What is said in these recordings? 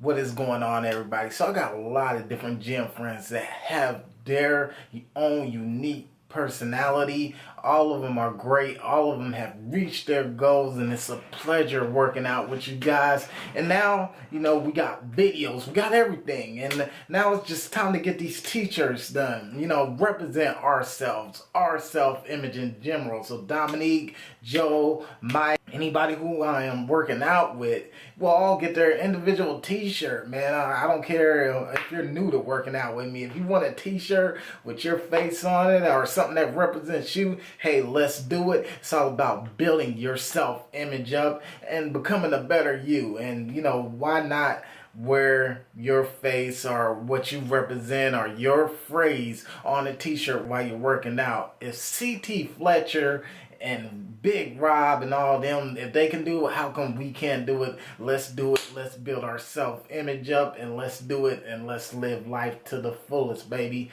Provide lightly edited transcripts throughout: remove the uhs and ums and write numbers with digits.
What is going on, everybody? So I got a lot of different gym friends that have their own unique personality. All of them are great. All of them have reached their goals, and it's a pleasure working out with you guys. And now, we got videos, we got everything. And now it's just time to get these t-shirts done. Represent ourselves, our self-image in general. So Dominique, Joe, Mike, anybody who I am working out with will all get their individual t-shirt, man. I don't care if you're new to working out with me. If you want a t-shirt with your face on it or something that represents you, hey, let's do it. It's all about building your self-image up and becoming a better you. And, why not wear your face or what you represent or your phrase on a t-shirt while you're working out? If CT Fletcher and Big Rob and all them, if they can do it, how come we can't do it? Let's do it. Let's build our self-image up, and let's do it, and let's live life to the fullest, baby.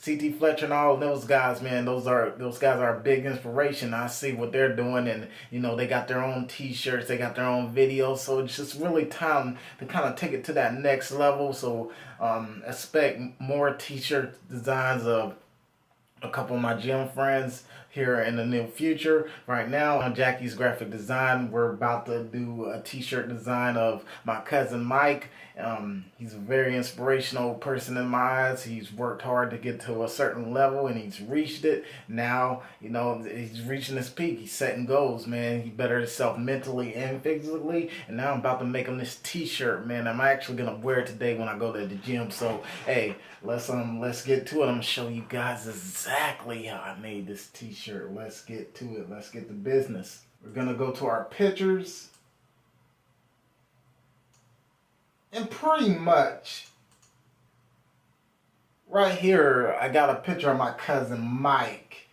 CT Fletcher and all those guys, man, those guys are a big inspiration. I see what they're doing, and they got their own t-shirts, they got their own videos, so it's just really time to kind of take it to that next level. So expect more t-shirt designs of a couple of my gym friends here in the near future. Right now, on Jackie's Graphic Design, we're about to do a t-shirt design of my cousin Mike. He's a very inspirational person in my eyes. He's worked hard to get to a certain level, and he's reached it. Now, he's reaching his peak. He's setting goals, man. He bettered himself mentally and physically, and now I'm about to make him this t-shirt, man. I'm actually gonna wear it today when I go to the gym. So, hey, let's get to it. I'm gonna show you guys exactly how I made this t-shirt. Let's get to it. Let's get to business. We're gonna go to our pictures. And pretty much right here, I got a picture of my cousin Mike.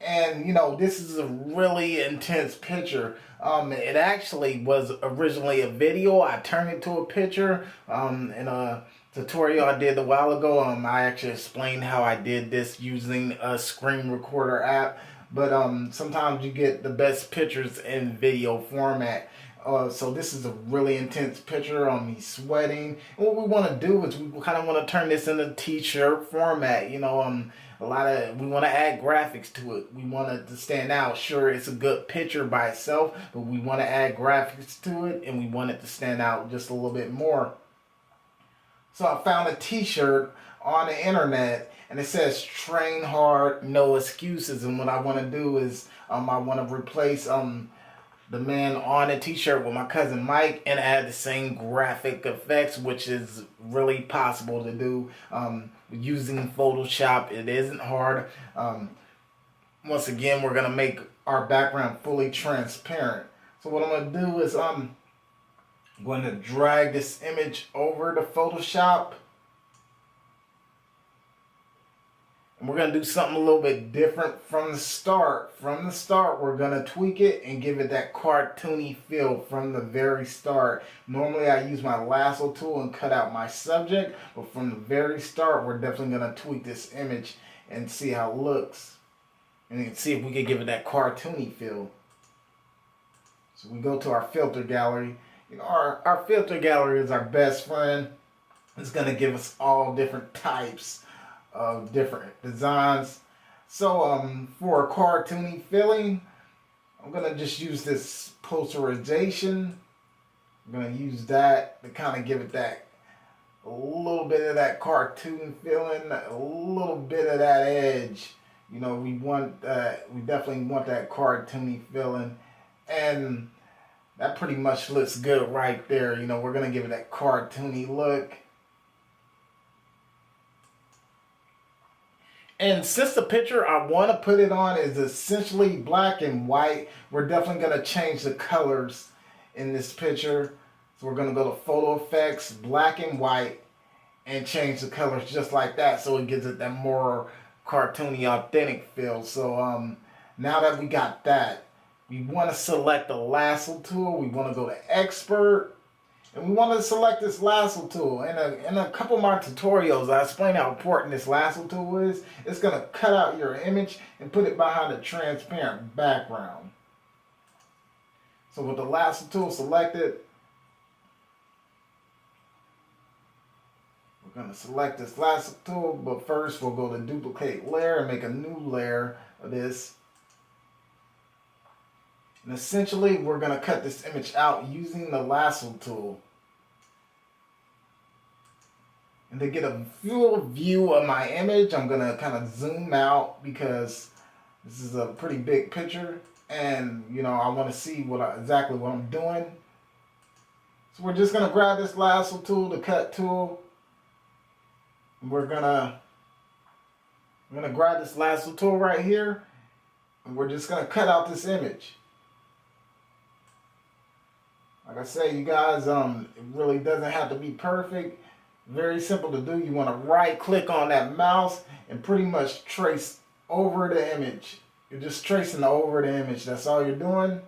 And, this is a really intense picture. It actually was originally a video. I turned it to a picture in a tutorial I did a while ago. I actually explained how I did this using a screen recorder app. But sometimes you get the best pictures in video format. So this is a really intense picture. He's sweating. And what we want to do is we kind of want to turn this into t-shirt format. We want to add graphics to it. We want it to stand out. Sure, it's a good picture by itself, but we want to add graphics to it, and we want it to stand out just a little bit more. So I found a t-shirt on the internet, and it says "Train hard, no excuses." And what I want to do is I want to replace the man on a t-shirt with my cousin Mike and add the same graphic effects, which is really possible to do using Photoshop. It isn't hard. Once again, we're gonna make our background fully transparent. So what I'm gonna do is I'm going to drag this image over to Photoshop. And we're going to do something a little bit different from the start. From the start, we're going to tweak it and give it that cartoony feel from the very start. Normally, I use my lasso tool and cut out my subject. But from the very start, we're definitely going to tweak this image and see how it looks. And you can see if we can give it that cartoony feel. So we go to our filter gallery. Our filter gallery is our best friend. It's going to give us all different types of different designs. So for a cartoony feeling, I'm gonna just use this posterization. I'm gonna use that to kind of give it that a little bit of that cartoon feeling, a little bit of that edge. We definitely want that cartoony feeling, and that pretty much looks good right there. We're gonna give it that cartoony look. And since the picture I want to put it on is essentially black and white, we're definitely going to change the colors in this picture. So we're going to go to Photo Effects, black and white, and change the colors just like that, so it gives it that more cartoony, authentic feel. So now that we got that, we want to select the lasso tool. We want to go to Expert. And we want to select this lasso tool. In a couple of my tutorials, I explain how important this lasso tool is. It's going to cut out your image and put it behind a transparent background. So with the lasso tool selected, We're going to select this lasso tool, but first we'll go to duplicate layer and make a new layer of this. And essentially we're going to cut this image out using the lasso tool. And to get a full view of my image, I'm going to kind of zoom out because this is a pretty big picture. And, you know, I want to see exactly what I'm doing. So we're just going to grab this lasso tool, the cut tool. And we're going to grab this lasso tool right here. And we're just going to cut out this image. Like I say, you guys, it really doesn't have to be perfect. Very simple to do. You want to right click on that mouse and pretty much trace over the image. You're just tracing over the image. That's all you're doing.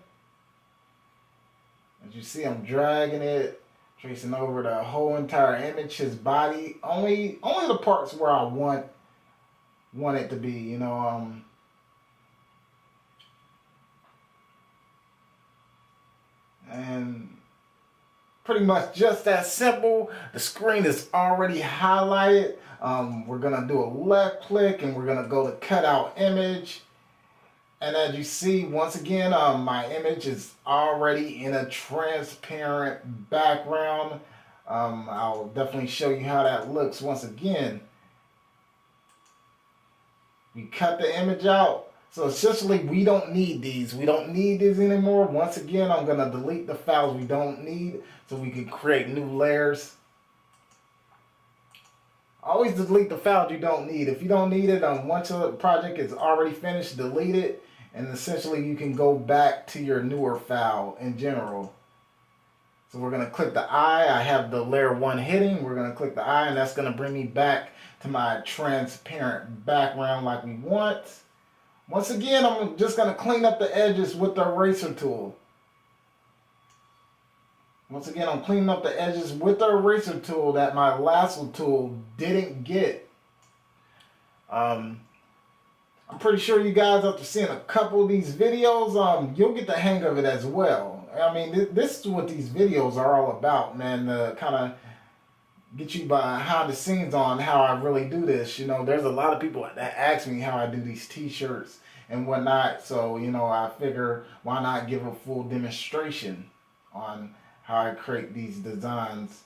As you see, I'm dragging it, tracing over the whole entire image, his body. Only the parts where I want it to be, you know. And pretty much just that simple. The screen is already highlighted. We're gonna do a left click and we're gonna go to cut out image. And as you see, once again, my image is already in a transparent background. I'll definitely show you how that looks once again. We cut the image out. So essentially, we don't need these. We don't need these anymore. Once again, I'm going to delete the files we don't need so we can create new layers. Always delete the files you don't need. If you don't need it, once the project is already finished, delete it. And essentially, you can go back to your newer file in general. So we're going to click the eye. I have the layer 1 hidden. We're going to click the eye, and that's going to bring me back to my transparent background like we want. Once again, I'm just going to clean up the edges with the eraser tool. Once again, I'm cleaning up the edges with the eraser tool that my lasso tool didn't get. I'm pretty sure you guys, after seeing a couple of these videos, you'll get the hang of it as well. I mean, this is what these videos are all about, man. Kind of get you behind the scenes on how I really do this. You know, there's a lot of people that ask me how I do these t-shirts and whatnot. So, you know, I figure why not give a full demonstration on how I create these designs.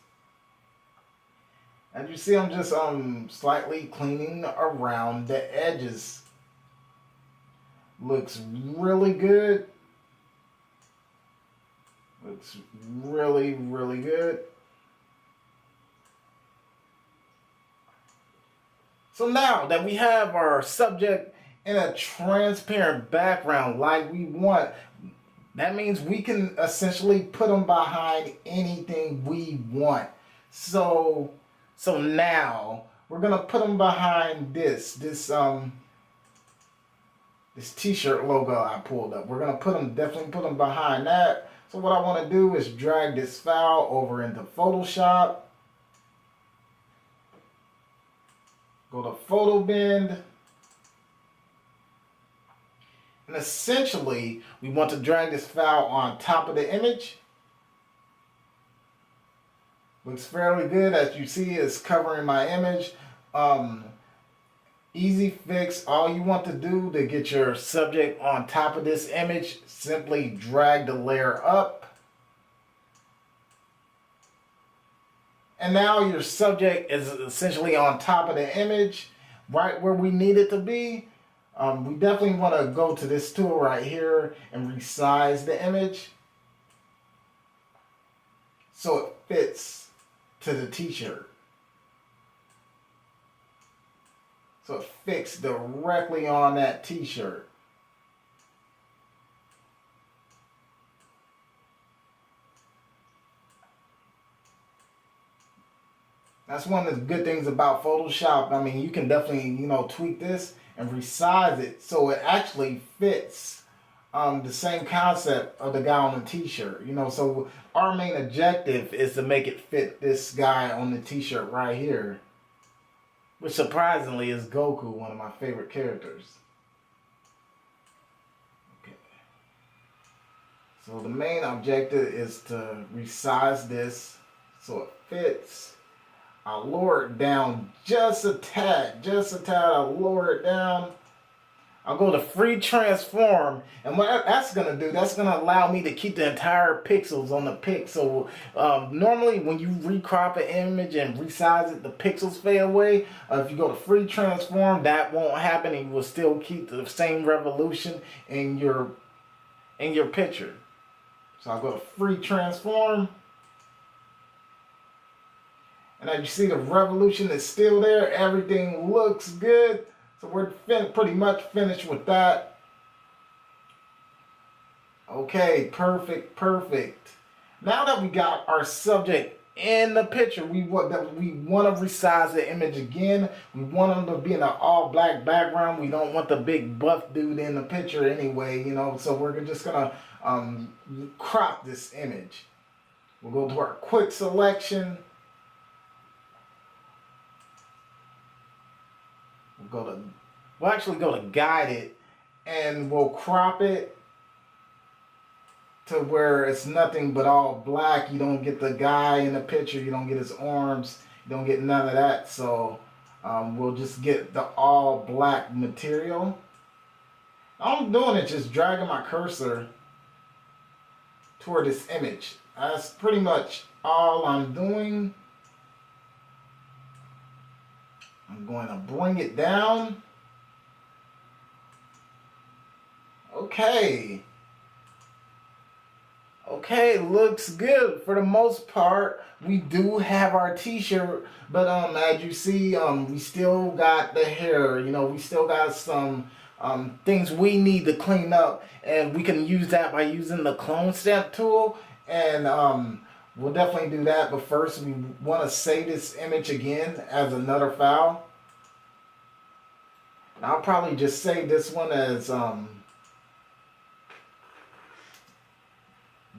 As you see, I'm just slightly cleaning around the edges. Looks really good. Looks really, really good. So now that we have our subject in a transparent background like we want, that means we can essentially put them behind anything we want. So now we're gonna put them behind this t-shirt logo I pulled up. We're gonna definitely put them behind that. So what I want to do is drag this file over into Photoshop. Go to Photo Bin. And essentially, we want to drag this file on top of the image. Looks fairly good. As you see, it's covering my image. Easy fix. All you want to do to get your subject on top of this image, simply drag the layer up. And now your subject is essentially on top of the image, right where we need it to be. We definitely want to go to this tool right here and resize the image so it fits to the t-shirt. So it fits directly on that t-shirt. That's one of the good things about Photoshop. I mean, you can definitely, you know, tweak this and resize it so it actually fits the same concept of the guy on the t-shirt. You know, so our main objective is to make it fit this guy on the t-shirt right here. Which surprisingly is Goku, one of my favorite characters. Okay. So the main objective is to resize this so it fits. I'll lower it down just a tad, I'll lower it down. I'll go to free transform, and what that's gonna do, that's gonna allow me to keep the entire pixels on the pic. So normally when you recrop an image and resize it, the pixels fade away. If you go to free transform, that won't happen, and you will still keep the same resolution in your picture. So I'll go to free transform, and as you see, the revolution is still there. Everything looks good. So we're pretty much finished with that. Okay, perfect. Now that we got our subject in the picture, we want to resize the image again. We want them to be in an all black background. We don't want the big buff dude in the picture anyway, you know. So we're just gonna crop this image. We'll go to our quick selection. We'll actually go to guided, and we'll crop it to where it's nothing but all black. You don't get the guy in the picture, you don't get his arms, you don't get none of that. So we'll just get the all black material. All I'm doing is just dragging my cursor toward this image. That's pretty much all I'm doing. I'm going to bring it down. Okay, looks good for the most part. We do have our t-shirt, but as you see, we still got the hair. You know, we still got some things we need to clean up, and we can use that by using the clone stamp tool, and we'll definitely do that. But first, we want to save this image again as another file. And I'll probably just save this one as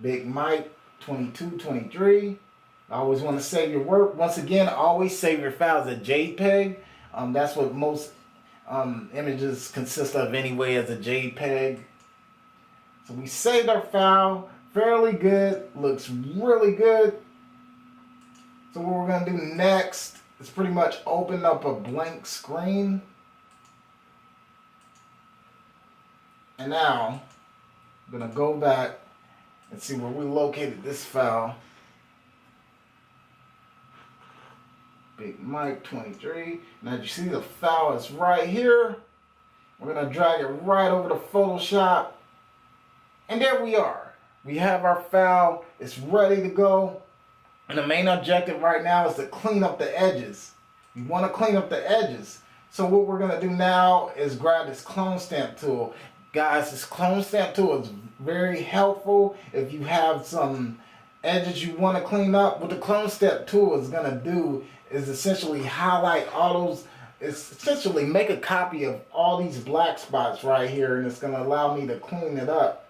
Big Mike 2223. I always want to save your work. Once again, always save your files as JPEG. That's what most images consist of anyway, as a JPEG. So we saved our file. Fairly good. Looks really good. So what we're going to do next is pretty much open up a blank screen. And now I'm going to go back and see where we located this file. Big Mike 23. Now you see the file is right here. We're going to drag it right over to Photoshop. And there we are. We have our file. It's ready to go. And the main objective right now is to clean up the edges. We want to clean up the edges. So what we're going to do now is grab this clone stamp tool. Guys, this clone stamp tool is very helpful if you have some edges you want to clean up. What the clone stamp tool is going to do is essentially highlight all those, essentially make a copy of all these black spots right here, and it's going to allow me to clean it up.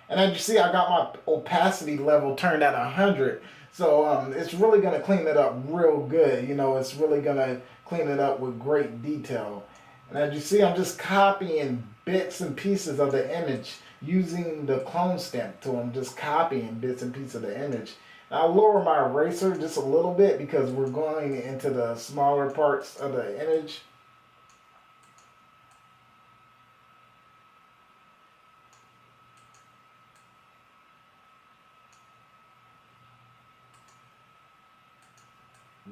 And as you see, I got my opacity level turned at 100, so it's really going to clean it up real good. You know, it's really going to clean it up with great detail. And as you see, I'm just copying bits and pieces of the image using the clone stamp tool. I'm just copying bits and pieces of the image. Now, I'll lower my eraser just a little bit because we're going into the smaller parts of the image.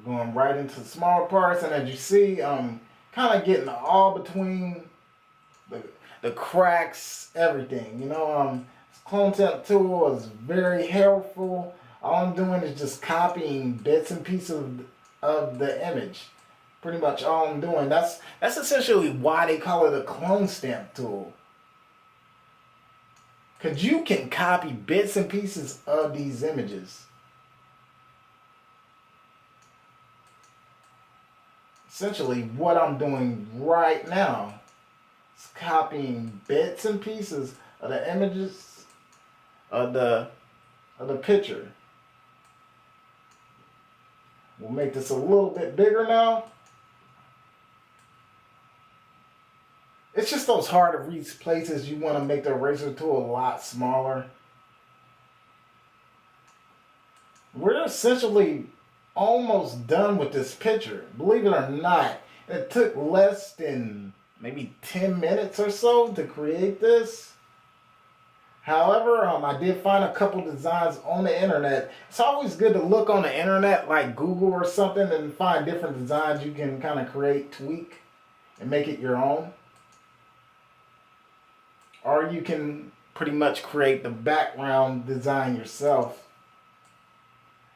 Going right into the smaller parts, and as you see, I'm kind of getting all between the cracks, everything. You know, clone stamp tool is very helpful. All I'm doing is just copying bits and pieces of the image. Pretty much all I'm doing. That's essentially why they call it a clone stamp tool. Because you can copy bits and pieces of these images. Essentially what I'm doing right now is copying bits and pieces of the images of the picture. We'll make this a little bit bigger now. It's just those hard to reach places you want to make the eraser tool a lot smaller. We're essentially almost done with this picture. Believe it or not, it took less than maybe 10 minutes or so to create this. However, I did find a couple designs on the internet. It's always good to look on the internet, like Google or something, and find different designs you can kind of create, tweak, and make it your own. Or you can pretty much create the background design yourself.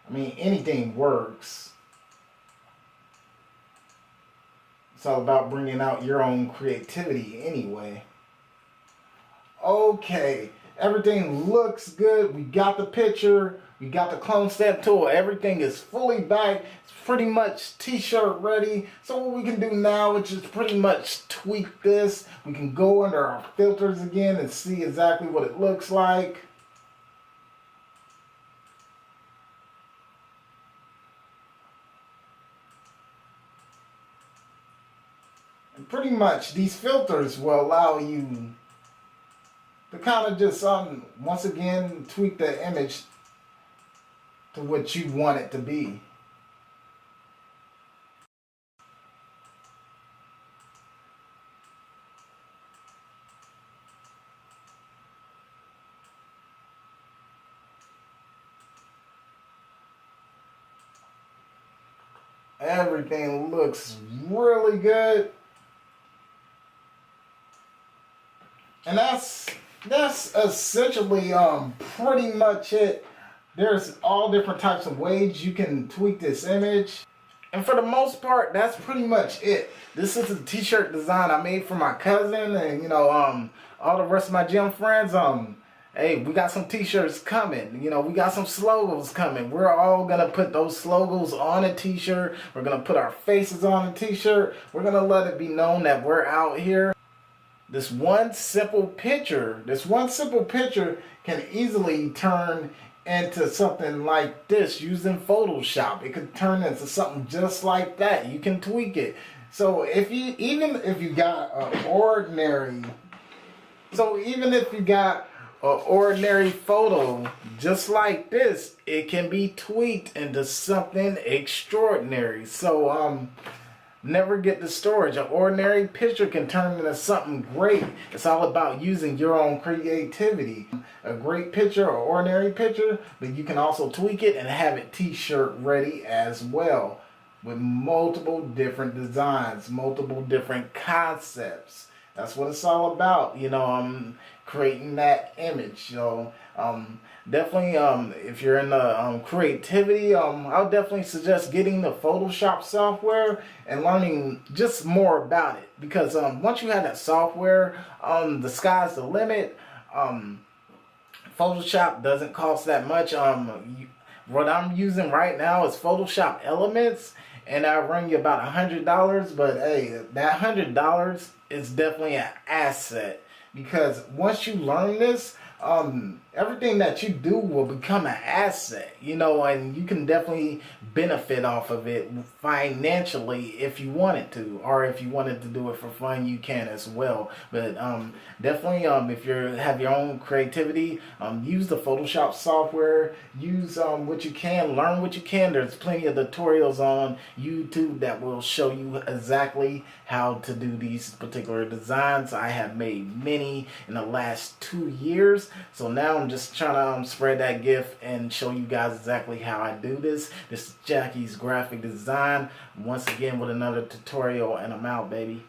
I mean, anything works. It's all about bringing out your own creativity anyway. Okay, everything looks good. We got the picture. We got the clone stamp tool. Everything is fully back. It's pretty much t-shirt ready. So what we can do now is just pretty much tweak this. We can go under our filters again and see exactly what it looks like. And pretty much these filters will allow you to kind of just once again tweak the image to what you want it to be. Everything looks really good. And that's essentially pretty much it. There's all different types of ways you can tweak this image. And for the most part, that's pretty much it. This is a t-shirt design I made for my cousin and all the rest of my gym friends. Hey, we got some t-shirts coming. We got some slogos coming. We're all gonna put those slogos on a t-shirt. We're gonna put our faces on a t-shirt. We're gonna let it be known that we're out here. This one simple picture can easily turn into something like this using Photoshop. It could turn into something just like that. You can tweak it. So even if you got an ordinary photo just like this, it can be tweaked into something extraordinary. So never get discouraged. An ordinary picture can turn into something great. It's all about using your own creativity. A great picture, or ordinary picture, but you can also tweak it and have it t-shirt ready as well, with multiple different designs, multiple different concepts. That's what it's all about, creating that image. Definitely, if you're in the creativity, I'll definitely suggest getting the Photoshop software and learning just more about it. Because once you have that software, the sky's the limit. Photoshop doesn't cost that much. What I'm using right now is Photoshop Elements, and I run you about $100. But hey, that $100 is definitely an asset, because once you learn this, everything that you do will become an asset, and you can definitely benefit off of it financially if you wanted to, or if you wanted to do it for fun, you can as well. But definitely, if you have your own creativity, use the Photoshop software, use what you can, learn what you can. There's plenty of tutorials on YouTube that will show you exactly how to do these particular designs. I have made many in the last 2 years. So now I'm just trying to spread that gift and show you guys exactly how I do this. This is Jackie's Graphic Design, once again with another tutorial, and I'm out, baby.